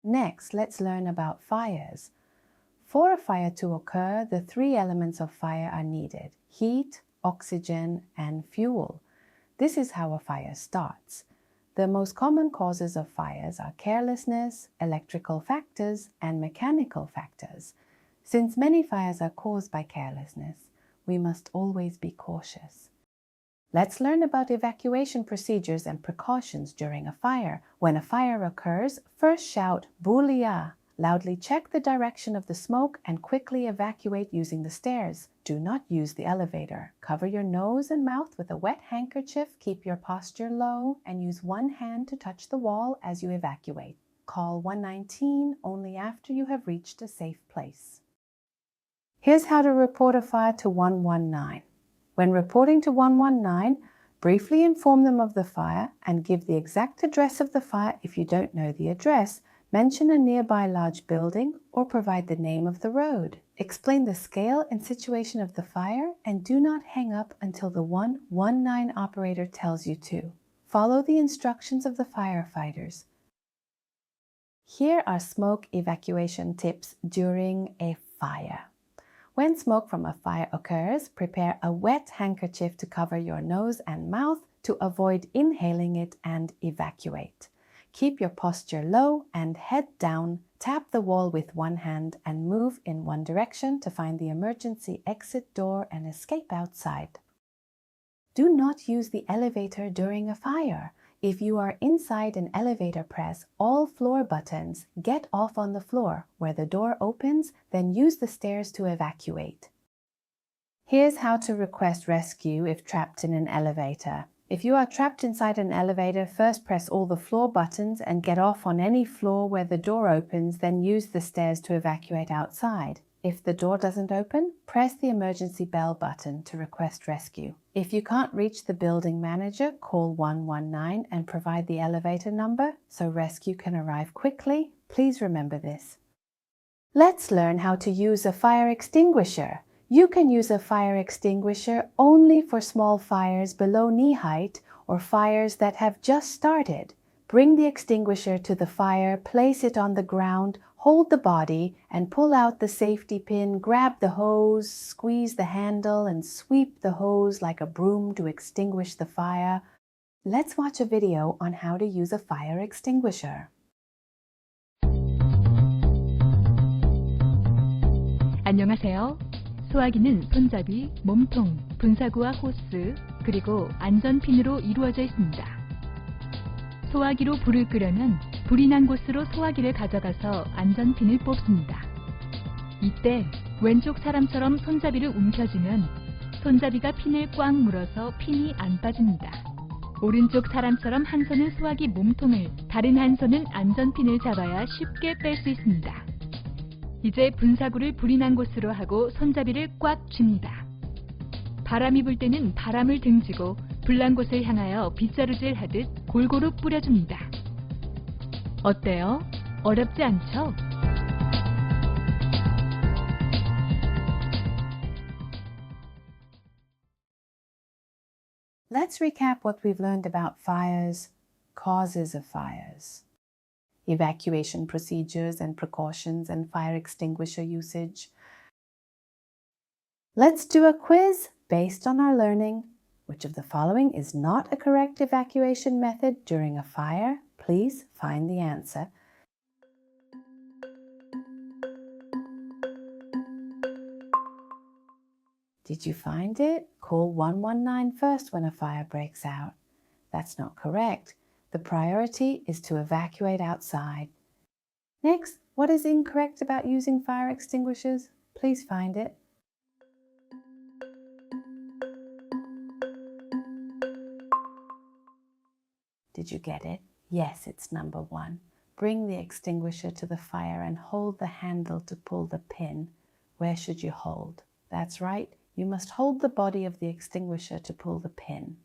Next, let's learn about fires. For a fire to occur, the three elements of fire are needed: heat, oxygen, and fuel. This is how a fire starts. The most common causes of fires are carelessness, electrical factors, and mechanical factors. Since many fires are caused by carelessness, we must always be cautious. Let's learn about evacuation procedures and precautions during a fire. When a fire occurs, first shout "Bulia!" Loudly check the direction of the smoke and quickly evacuate using the stairs. Do not use the elevator. Cover your nose and mouth with a wet handkerchief, keep your posture low, and use one hand to touch the wall as you evacuate. Call 119 only after you have reached a safe place. Here's how to report a fire to 119. When reporting to 119, briefly inform them of the fire and give the exact address of the fire. If you don't know the address, mention a nearby large building or provide the name of the road. Explain the scale and situation of the fire and do not hang up until the 119 operator tells you to. Follow the instructions of the firefighters. Here are smoke evacuation tips during a fire. When smoke from a fire occurs, prepare a wet handkerchief to cover your nose and mouth to avoid inhaling it and evacuate. Keep your posture low and head down. Tap the wall with one hand and move in one direction to find the emergency exit door and escape outside. Do not use the elevator during a fire. If you are inside an elevator, press all floor buttons. Get off on the floor where the door opens, then use the stairs to evacuate. Here's how to request rescue if trapped in an elevator. If you are trapped inside an elevator, first press all the floor buttons and get off on any floor where the door opens, then use the stairs to evacuate outside. If the door doesn't open, press the emergency bell button to request rescue. If you can't reach the building manager, call 119 and provide the elevator number so rescue can arrive quickly. Please remember this. Let's learn how to use a fire extinguisher. You can use a fire extinguisher only for small fires below knee height or fires that have just started. Bring the extinguisher to the fire, place it on the ground, hold the body and pull out the safety pin, grab the hose, squeeze the handle and sweep the hose like a broom to extinguish the fire. Let's watch a video on how to use a fire extinguisher. 안녕하세요. 소화기는 손잡이, 몸통, 분사구와 호스, 그리고 안전핀으로 이루어져 있습니다. 소화기로 불을 끄려면 불이 난 곳으로 소화기를 가져가서 안전핀을 뽑습니다. 이때 왼쪽 사람처럼 손잡이를 움켜쥐면 손잡이가 핀을 꽉 물어서 핀이 안 빠집니다. 오른쪽 사람처럼 한 손은 소화기 몸통을, 다른 한 손은 안전핀을 잡아야 쉽게 뺄 수 있습니다. 이제 분사구를 불이 난 곳으로 하고 손잡이를 꽉 쥡니다. 바람이 불 때는 바람을 등지고 불난 곳을 향하여 빗자루질 하듯 골고루 뿌려줍니다. 어때요? 어렵지 않죠? Let's recap what we've learned about fires, causes of fires, evacuation procedures and precautions, and fire extinguisher usage. Let's do a quiz based on our learning. Which of the following is not a correct evacuation method during a fire? Please find the answer. Did you find it? Call 119 first when a fire breaks out. That's not correct. The priority is to evacuate outside. Next, what is incorrect about using fire extinguishers? Please find it. Did you get it? Yes, it's number 1. Bring the extinguisher to the fire and hold the handle to pull the pin. Where should you hold? That's right, you must hold the body of the extinguisher to pull the pin.